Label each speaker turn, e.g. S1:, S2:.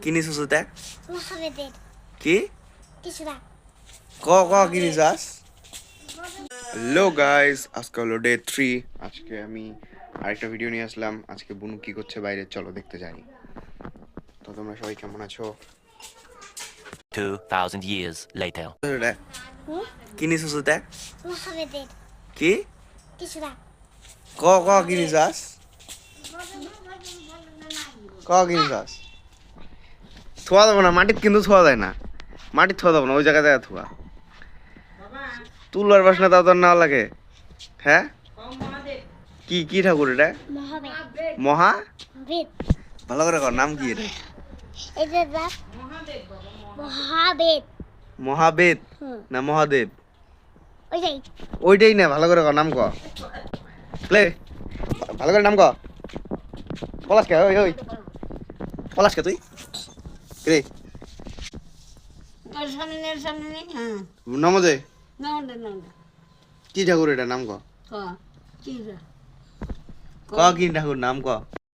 S1: কি নিছিস ওটা?
S2: মহাবেদের
S1: কি
S2: কিছুটা
S1: ক ক কি নিছাস? হ্যালো গাইস, আজকে হলো ডে 3। আজকে আমি আরেকটা ভিডিও নিয়ে আসলাম। আজকে বুনু কি করছে বাইরে, চলো দেখতে যাই। তো তোমরা সবাই কেমন আছো?
S3: 2,000 years later.
S1: ওটা কি নিছিস ওটা?
S2: মহাবেদের
S1: কি
S2: কিছুটা
S1: ক ক কি নিছাস? ক কি নিছাস? থোয়া যাবো না মাটিত, কিন্তু থোয়া যায় না। মাটিত থোয়া যাবো না, ওই জায়গায় জায়গা থোয়া। তুলবার বাসনা তাও তোর নেওয়া লাগে। হ্যাঁ, কি কি ঠাকুর এটা?
S2: মহাবেদ
S1: মহা
S2: বেদ
S1: ভালো করে কর, নাম কি এটা?
S2: এটা দাস মহাবেদ
S1: মহাবেদ না মহাদেব?
S2: ওইটাই
S1: ওইটাই না, ভালো করে কর, নাম ক। প্লে ভালো করে নাম ক। পলাশ কে? ওই ওই পলাশ কে তুই? রে নমদে কি ঠাকুর এটা, নাম ক। ক কি ঠাকুর, নাম ক।